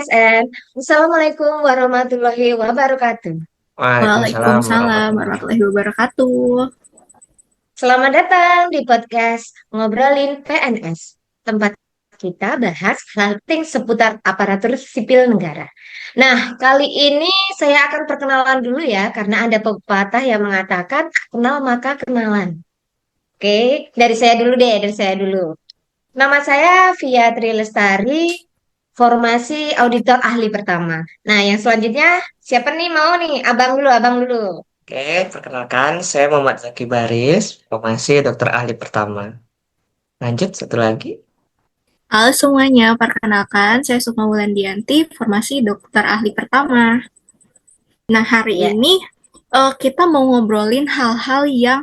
ASN. Assalamualaikum warahmatullahi wabarakatuh. Waalaikumsalam Waalaikumsalam warahmatullahi warahmatullahi wabarakatuh. Selamat datang di podcast Ngobrolin PNS, tempat kita bahas hal penting seputar aparatur sipil negara. Nah, kali ini saya akan perkenalan dulu ya, karena ada pepatah yang mengatakan, kenal maka kenalan. Oke, dari saya dulu deh, dari saya dulu. Nama saya Via Tri Lestari, formasi auditor ahli pertama. Nah, yang selanjutnya siapa nih mau nih? Abang dulu, abang dulu. Oke, perkenalkan saya Muhammad Zaki Baris, formasi dokter ahli pertama. Lanjut satu lagi. Halo semuanya, perkenalkan saya Sukma Wulandianti, formasi dokter ahli pertama. Nah, hari Iya. ini kita mau ngobrolin hal-hal yang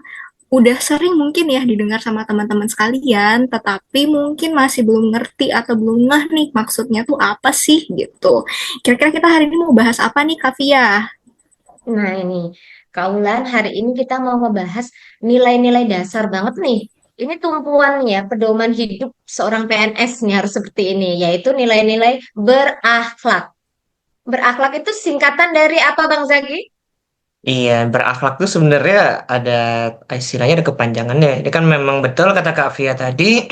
udah sering mungkin ya didengar sama teman-teman sekalian, tetapi mungkin masih belum ngerti atau belum ngeh nih maksudnya tuh apa sih gitu. Kira-kira kita hari ini mau bahas apa nih, Kavia? Nah ini, Kaulan hari ini kita mau ngebahas nilai-nilai dasar banget nih. Ini tumpuan ya, pedoman hidup seorang PNS nih harus seperti ini, yaitu nilai-nilai berakhlak. Berakhlak itu singkatan dari apa Bang Zaki? Iya, berakhlak tuh sebenarnya ada istilahnya ada kepanjangannya. Ini kan memang betul kata Kak Via tadi,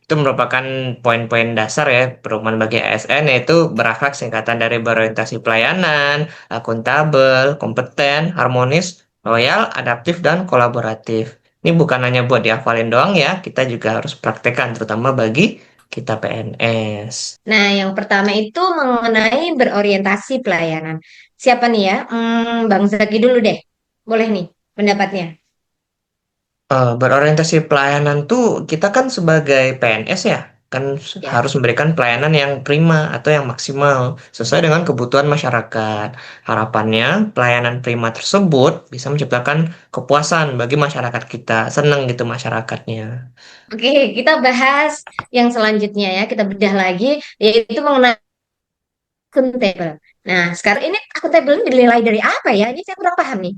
itu merupakan poin-poin dasar ya perumahan bagi ASN yaitu berakhlak singkatan dari berorientasi pelayanan, akuntabel, kompeten, harmonis, loyal, adaptif, dan kolaboratif. Ini bukan hanya buat dihafalin doang ya, kita juga harus praktekkan terutama bagi kita PNS. Nah, yang pertama itu mengenai berorientasi pelayanan. Siapa nih ya? Bang Zaki dulu deh. Boleh nih pendapatnya. Berorientasi pelayanan tuh kita kan sebagai PNS ya kan Ya. harus memberikan pelayanan yang prima atau yang maksimal sesuai dengan kebutuhan masyarakat. Harapannya pelayanan prima tersebut bisa menciptakan kepuasan bagi masyarakat kita, senang gitu masyarakatnya. Oke, kita bahas yang selanjutnya ya. Kita bedah lagi, yaitu mengenai akuntabel. Nah, sekarang ini akuntabel ini dinilai dari apa ya? Ini saya kurang paham nih.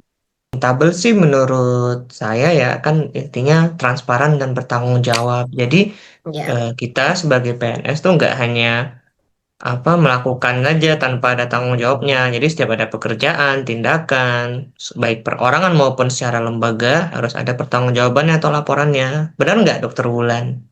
Akuntabel sih menurut saya ya kan intinya transparan dan bertanggung jawab. Jadi Ya. kita sebagai PNS tuh nggak hanya melakukan aja tanpa ada tanggung jawabnya. Jadi setiap ada pekerjaan, tindakan, baik perorangan maupun secara lembaga harus ada pertanggungjawabannya atau laporannya. Benar nggak, Dokter Wulan?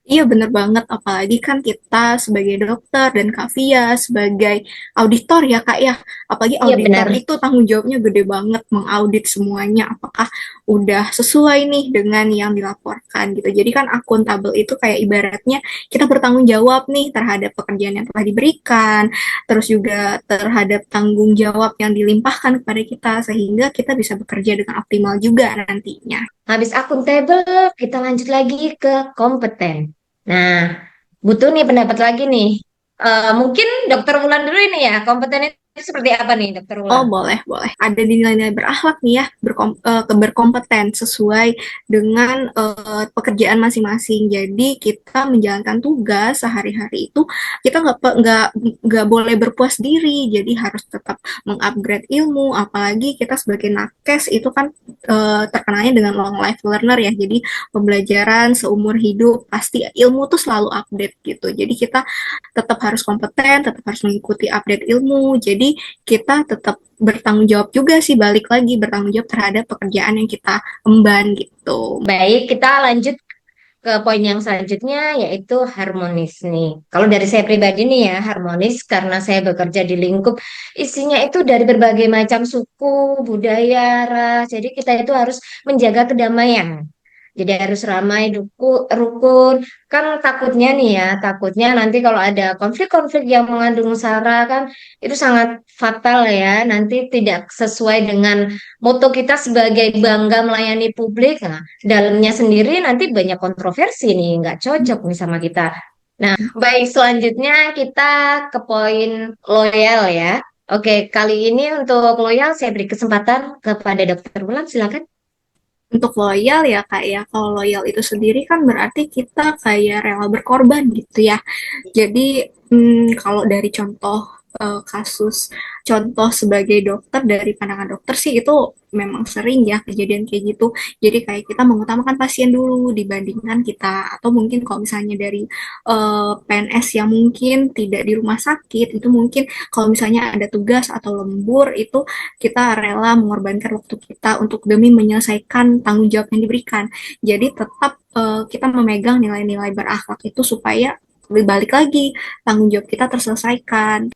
Iya bener banget, apalagi kan kita sebagai dokter dan Kak Via sebagai auditor ya Kak ya. Apalagi Iya auditor benar. itu tanggung jawabnya gede banget mengaudit semuanya apakah udah sesuai nih dengan yang dilaporkan gitu. Jadi kan akuntabel itu kayak ibaratnya kita bertanggung jawab nih terhadap pekerjaan yang telah diberikan, terus juga terhadap tanggung jawab yang dilimpahkan kepada kita sehingga kita bisa bekerja dengan optimal juga nantinya. Habis akuntabel, kita lanjut lagi ke kompeten. Nah, butuh nih pendapat lagi nih. Mungkin Dokter Wulan dulu ini ya, kompeten itu seperti apa nih, Dokter Oh, Wulan? boleh, boleh. Ada di nilai-nilai berakhlak nih ya, berkompeten sesuai dengan pekerjaan masing-masing. Jadi kita menjalankan tugas sehari-hari itu kita nggak boleh berpuas diri. Jadi harus tetap mengupgrade ilmu. Apalagi kita sebagai nakes itu kan terkenalnya dengan long life learner ya. Jadi pembelajaran seumur hidup pasti ilmu tuh selalu update gitu. Jadi kita tetap harus kompeten, tetap harus mengikuti update ilmu. Jadi kita tetap bertanggung jawab juga sih, balik lagi bertanggung jawab terhadap pekerjaan yang kita emban gitu. Baik, kita lanjut ke poin yang selanjutnya yaitu harmonis nih. Kalau dari saya pribadi nih ya, harmonis karena saya bekerja di lingkup isinya itu dari berbagai macam suku, budaya, ras. Jadi kita itu harus menjaga kedamaian. Jadi harus ramai, rukun. Kan takutnya nih ya, takutnya nanti kalau ada konflik-konflik yang mengandung sara kan itu sangat fatal ya. Nanti tidak sesuai dengan moto kita sebagai bangga melayani publik. Nah, dalamnya sendiri nanti banyak kontroversi nih, nggak cocok nih sama kita. Nah, baik selanjutnya kita ke poin loyal ya. Oke, kali ini untuk loyal saya beri kesempatan kepada Dokter Wulan, silakan. Untuk loyal ya Kak ya, kalau loyal itu sendiri kan berarti kita kayak rela berkorban gitu ya. Jadi kalau dari contoh kasus contoh sebagai dokter dari pandangan dokter sih itu memang sering ya kejadian kayak gitu. Jadi kayak kita mengutamakan pasien dulu dibandingkan kita atau mungkin kalau misalnya dari PNS yang mungkin tidak di rumah sakit itu mungkin kalau misalnya ada tugas atau lembur itu kita rela mengorbankan waktu kita untuk demi menyelesaikan tanggung jawab yang diberikan. Jadi tetap kita memegang nilai-nilai berakhlak itu supaya balik lagi tanggung jawab kita terselesaikan.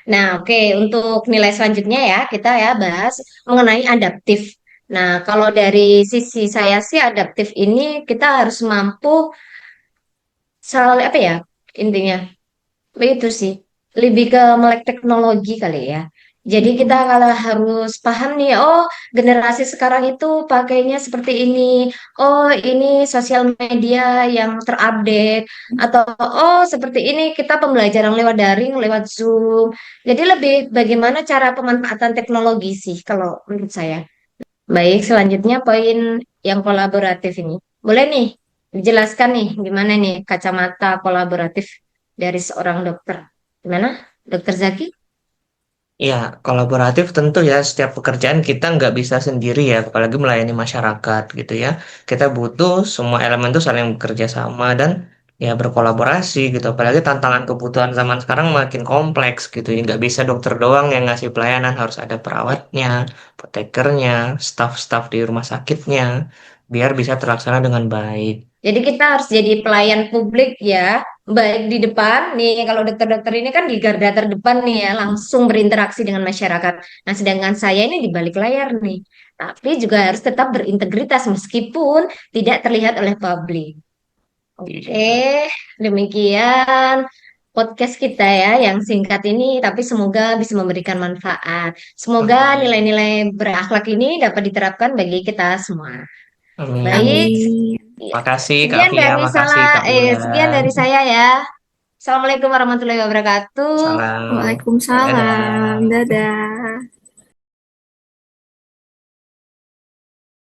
Nah, oke, untuk nilai selanjutnya ya, kita ya bahas mengenai adaptif. Nah, kalau dari sisi saya sih adaptif ini kita harus mampu soal apa ya intinya itu sih lebih ke melek teknologi kali ya. Jadi kita Mm-mm. kalau harus paham nih, oh generasi sekarang itu pakainya seperti ini, oh ini sosial media yang terupdate, atau oh seperti ini kita pembelajaran lewat daring, lewat Zoom. Jadi lebih bagaimana cara pemanfaatan teknologi sih kalau menurut saya. Baik, selanjutnya poin yang kolaboratif ini. Boleh nih dijelaskan nih gimana nih kacamata kolaboratif dari seorang dokter. Gimana, Dokter Zaki? Ya, kolaboratif tentu ya, setiap pekerjaan kita nggak bisa sendiri ya, apalagi melayani masyarakat gitu ya. Kita butuh semua elemen itu saling bekerja sama dan ya berkolaborasi gitu. Apalagi tantangan kebutuhan zaman sekarang makin kompleks gitu ya. Nggak bisa dokter doang yang ngasih pelayanan, harus ada perawatnya, apotekernya, staf-staf di rumah sakitnya, biar bisa terlaksana dengan baik. Jadi kita harus jadi pelayan publik ya, baik di depan nih. Kalau dokter-dokter ini kan di garda terdepan nih ya, langsung berinteraksi dengan masyarakat. Nah, sedangkan saya ini di balik layar nih. Tapi juga harus tetap berintegritas meskipun tidak terlihat oleh publik. Oke, Iya. demikian podcast kita ya yang singkat ini, tapi semoga bisa memberikan manfaat. Semoga Amin. nilai-nilai berakhlak ini dapat diterapkan bagi kita semua. Amin. Baik, Amin. ya. Makasih Kak Sekian Via, dari makasih salah, Kak sekian Bulan. dari saya ya. Assalamualaikum warahmatullahi wabarakatuh. Salam. Waalaikumsalam. Dadah. Dadah.